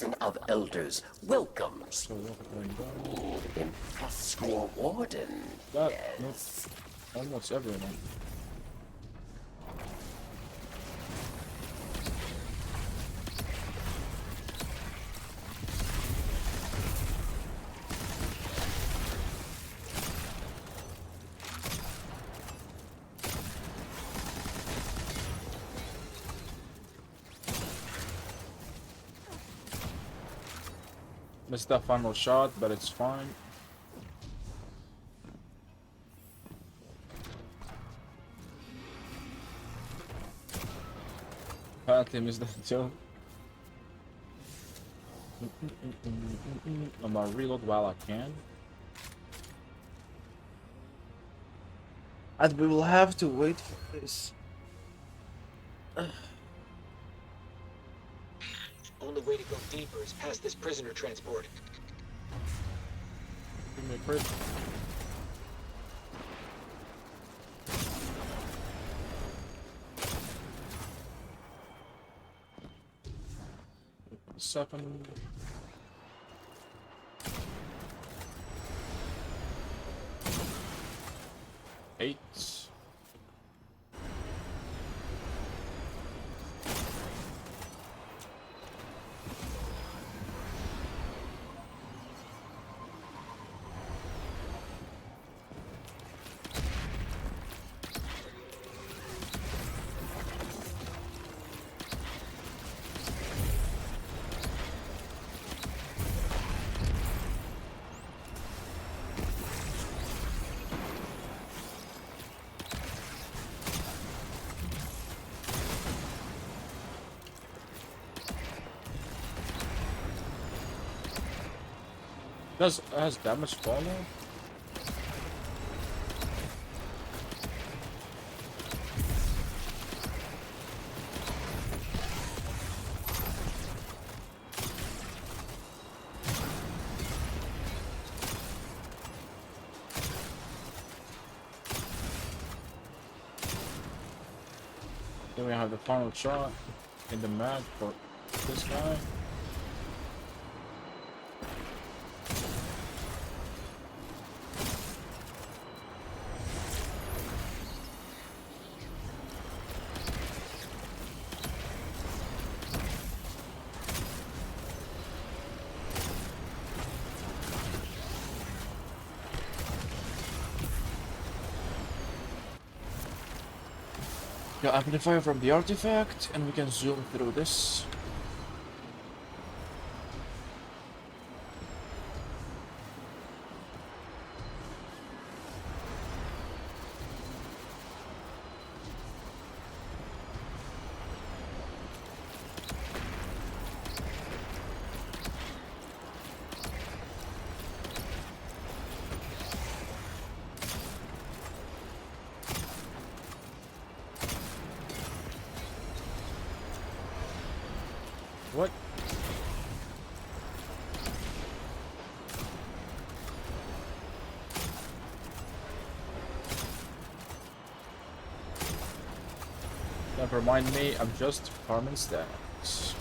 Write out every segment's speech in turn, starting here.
of elders welcomes Impetual Warden. That, Yes. almost everyone. Missed that final shot, but it's fine. Apparently missed that too. I'm gonna reload while I can. And we will have to wait for this. Only way to go deeper is past this prisoner transport. Give me a crit. Seven. 8. Has damage fallen? Then we have the final shot in the map for this guy. Got amplifier from the artifact, and we can zoom through this. What? Never mind me, I'm just farming stats.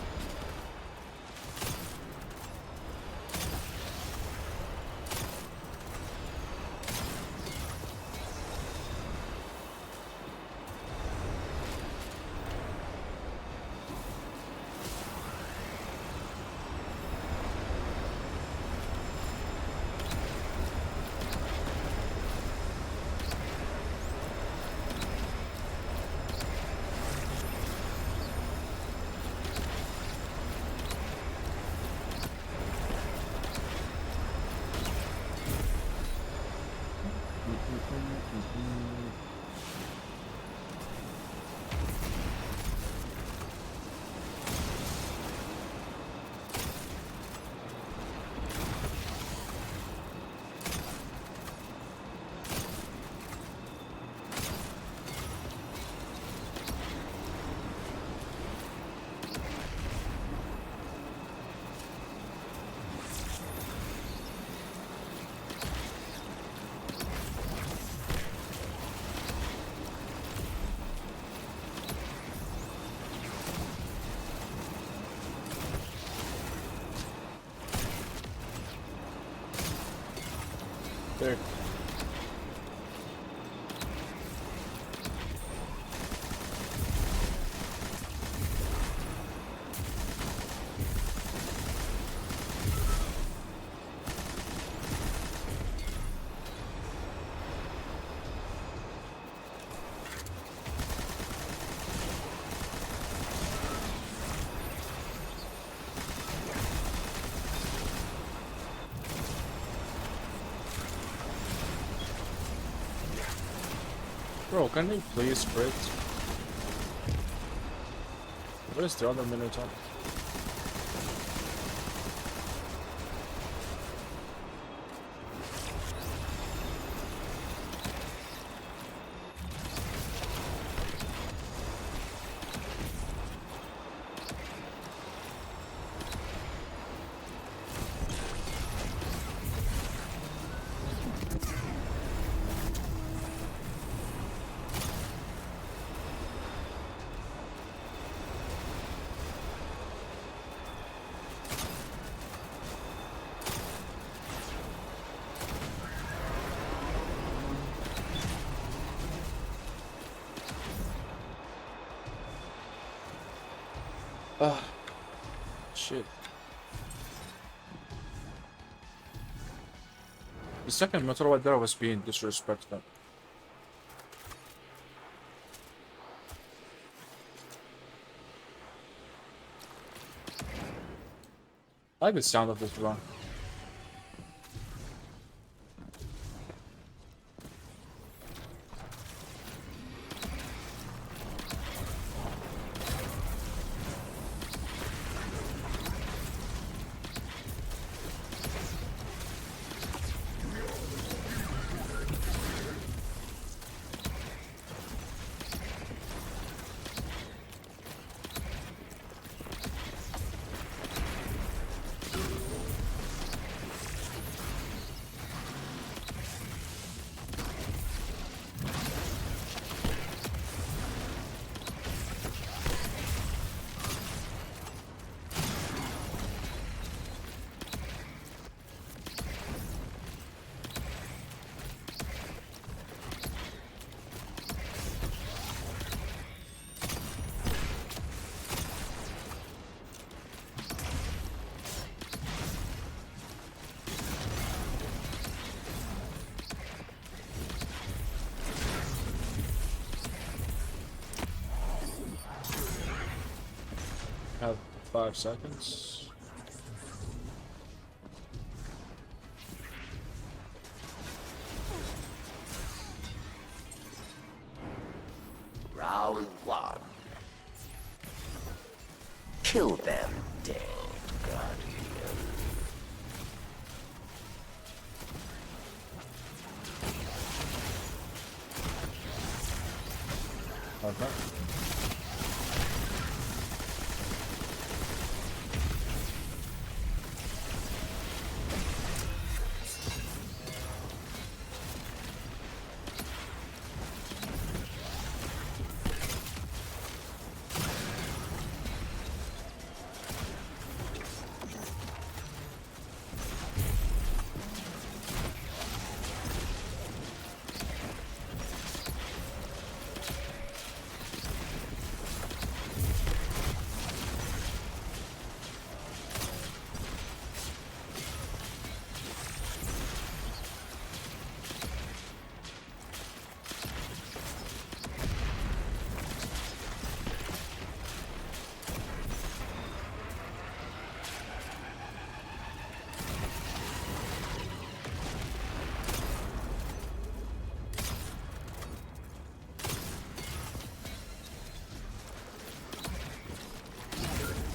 There. Bro, can they please crit? What is the other Minotaur? Ah, shit. The second metal right there was being disrespectful. I like the sound of this run. Have 5 seconds. Round 1. Kill them dead, Guardian. Okay.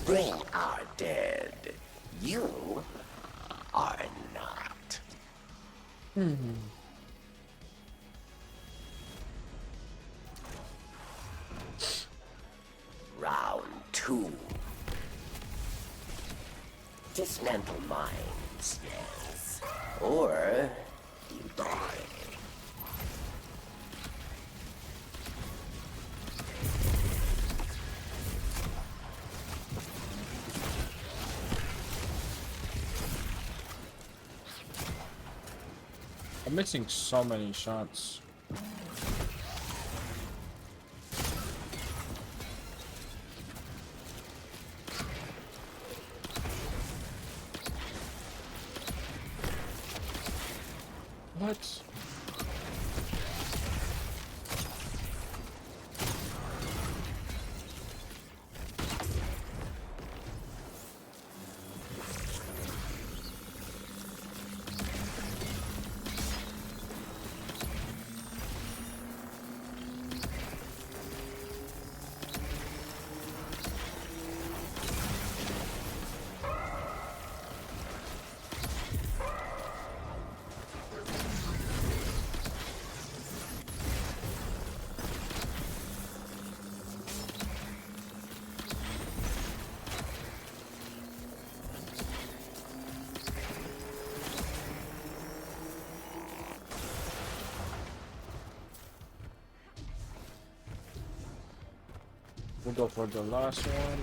They are dead. You are not. Round 2. Dismantle mines, yes. Or you die. I'm missing so many shots. What? We'll go for the last one.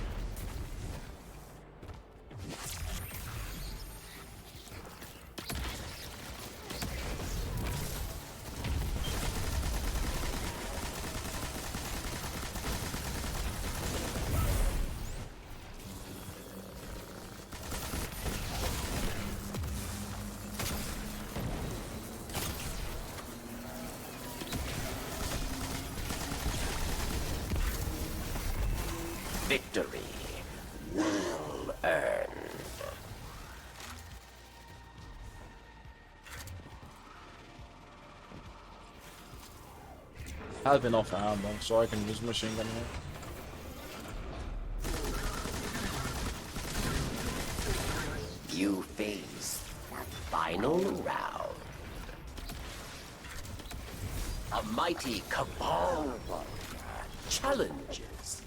Victory well earned. I have enough ammo, so I can use machine gun here. You face the final round. A mighty cabal challenges.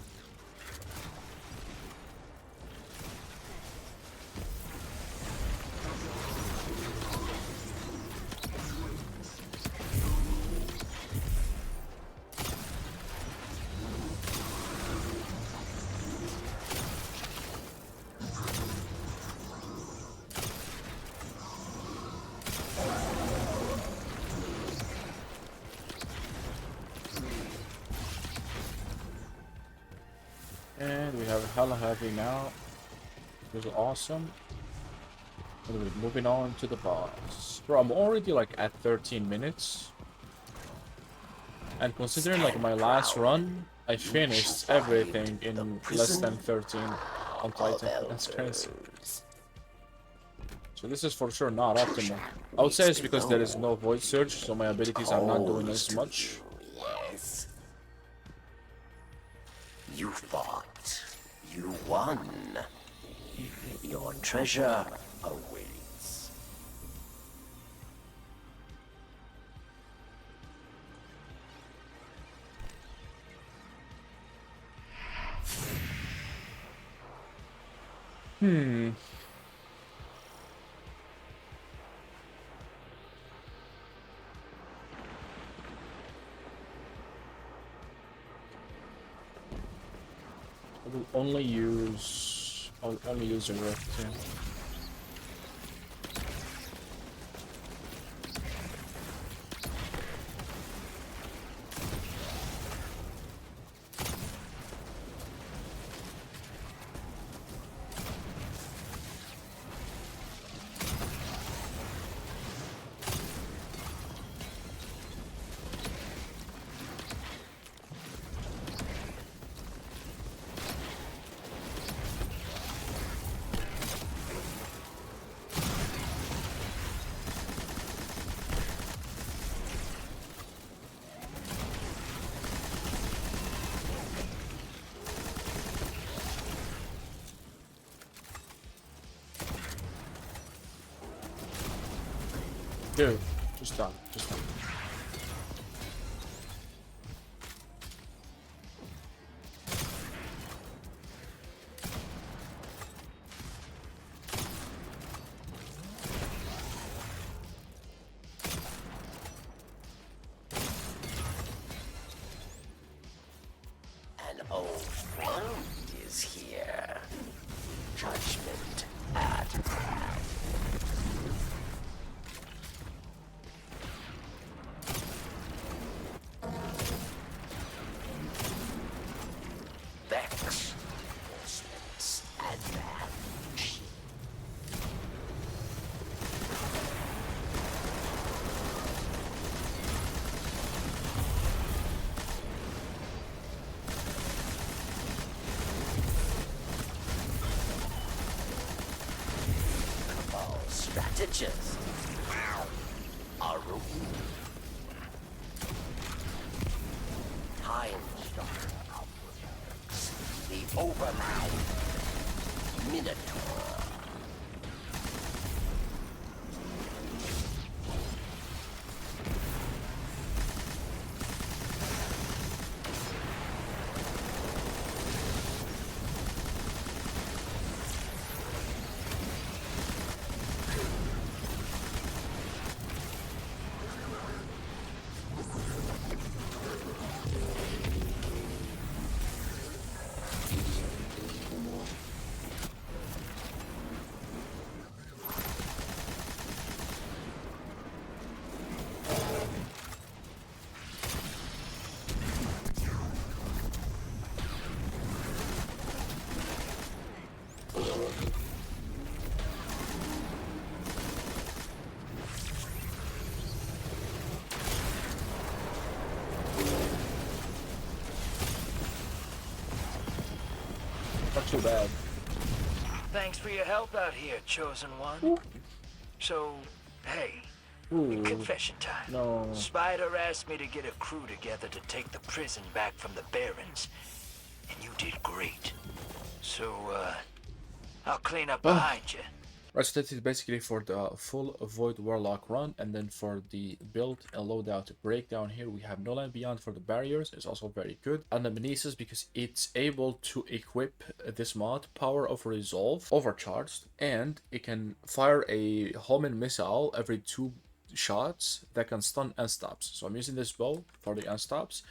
And we have hella heavy now. This is awesome. Anyway, moving on to the boss. Bro, I'm already like at 13 minutes. And considering like my last run, I finished everything in less than 13 on Titan. That's crazy. So this is for sure not optimal. I would say it's because there is no Void Surge, so my abilities are not doing as much. Yes. You fought. You won. Your treasure awaits. I'll only use a rift here. Dude, just stop. Just stop. An old friend is here. Judgment at hand. strategist. Aru. Time Star. The Overman. Minotaur. Not too bad. Thanks for your help out here, Chosen One. So, hey, Ooh. confession time. No. Spider asked me to get a crew together to take the prison back from the Barons, and you did great. So, I'll clean up behind you. Right, so that is basically for the full Void Warlock run, and then for the build and loadout breakdown here, we have No Land Beyond for the barriers, it's also very good. And the Meneses, because it's able to equip this mod, Power of Resolve, overcharged, and it can fire a homing missile every 2 shots that can stun unstops. So I'm using this bow for the unstops.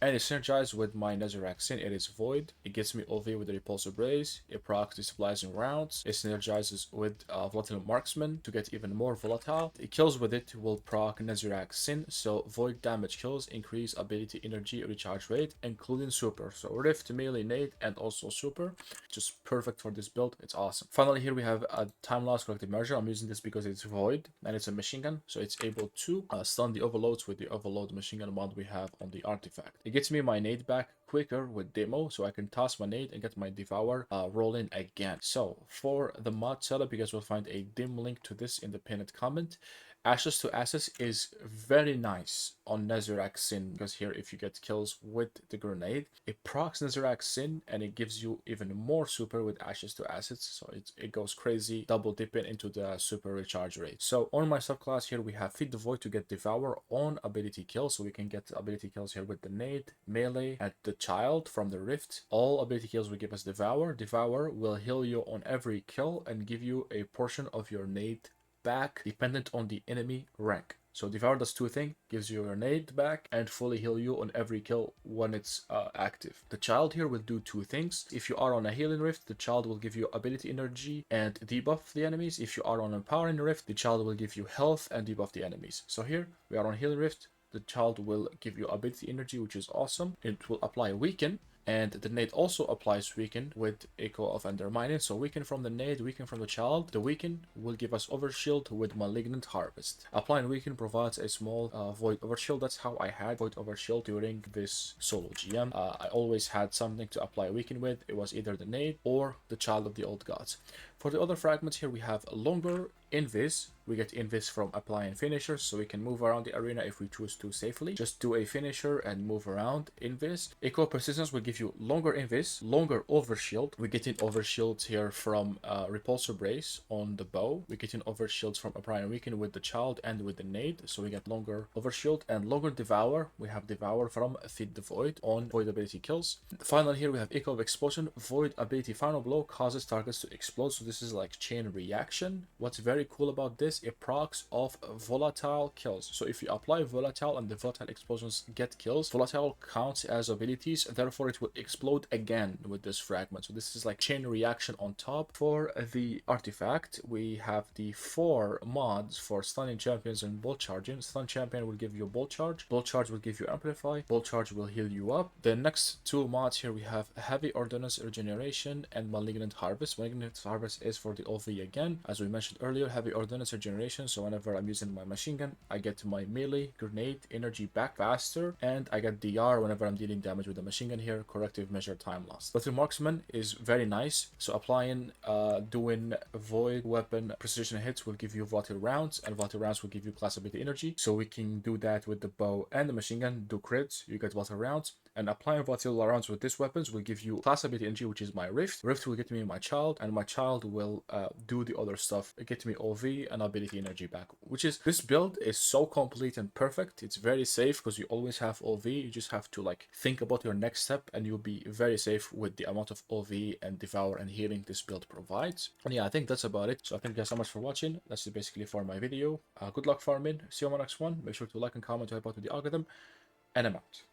And it's synergized with my Netherrack Sin. It is Void. It gets me OV with the Repulsor Brace. It procs destabilizing rounds. It synergizes with Volatile Marksman to get even more volatile. It kills with it will proc Netherrack Sin. So Void damage kills increase ability energy recharge rate, including super. So Rift, melee, nade, and also super. Just perfect for this build. It's awesome. Finally, here we have a Time Loss Collective Measure. I'm using this because it's Void and it's a machine gun. So it's able to stun the overloads with the overload machine gun mod we have on the artifact. It gets me my nade back quicker with demo, so I can toss my nade and get my devour rolling again. So for the mod setup, you guys will find a dim link to this in the pinned comment. Ashes to Assets is very nice on Netherrack Sin, because here if you get kills with the grenade, it procs Netherrack Sin and it gives you even more super with Ashes to Assets, so it goes crazy, double dipping into the super recharge rate. So on my subclass here we have Feed the Void to get Devour on ability kills, so we can get ability kills here with the nade, melee, and the child from the Rift. All ability kills will give us Devour. Devour will heal you on every kill and give you a portion of your nade back dependent on the enemy rank. So Devour does 2 things, gives you your nade back and fully heal you on every kill when it's active. The child here will do 2 things. If you are on a healing rift, the child will give you ability energy and debuff the enemies. If you are on a empowering rift, the child will give you health and debuff the enemies. So here we are on healing rift. The child will give you ability energy, which is awesome. It will apply weaken. And the nade also applies weaken with Echo of Undermining. So weaken from the nade, weaken from the child. The weaken will give us overshield with Malignant Harvest. Applying weaken provides a small void overshield. That's how I had void overshield during this solo GM. I always had something to apply weaken with. It was either the nade or the Child of the Old Gods. For the other fragments here, we have longer invis. We get invis from applying finishers, so we can move around the arena if we choose to safely. Just do a finisher and move around invis. Equal persistence will give you longer invis, longer overshield. We get in overshields here from Repulsor Brace on the bow. We get in overshields from applying weaken with the child and with the nade, so we get longer overshield and longer devour. We have devour from Feed the Void on void ability kills. Finally here we have Echo of Explosion. Void ability final blow causes targets to explode, so this is like chain reaction. What's very cool about this, it procs off volatile kills. So if you apply volatile and the volatile explosions get kills, volatile counts as abilities, therefore it will explode again with this fragment. So this is like chain reaction on top. For the artifact, we have the 4 mods for stunning champions and bolt charging. Stun champion will give you bolt charge will give you amplify, bolt charge will heal you up. The next 2 mods here we have heavy ordnance regeneration and malignant harvest. Malignant harvest is for the OV again. As we mentioned earlier, heavy ordnance regeneration, so whenever I'm using my machine gun, I get my melee, grenade, energy back faster, and I get DR whenever I'm dealing damage with the machine gun here, corrective measure time lost. But the marksman is very nice, so applying, doing void weapon precision hits will give you volatile rounds, and volatile rounds will give you class ability energy, so we can do that with the bow and the machine gun, do crits, you get volatile rounds, and applying volatile rounds with these weapons will give you class ability energy, which is my Rift. Rift will get me my child, and my child will do the other stuff, get me OV and ability energy back, which is, this build is so complete and perfect. It's very safe because you always have OV. You just have to like think about your next step, and you'll be very safe with the amount of OV and devour and healing this build provides. And yeah, I think that's about it. So thank you guys so much for watching. That's it basically for my video. Good luck farming. See you on my next one. Make sure to like and comment to help out with the algorithm, and I'm out.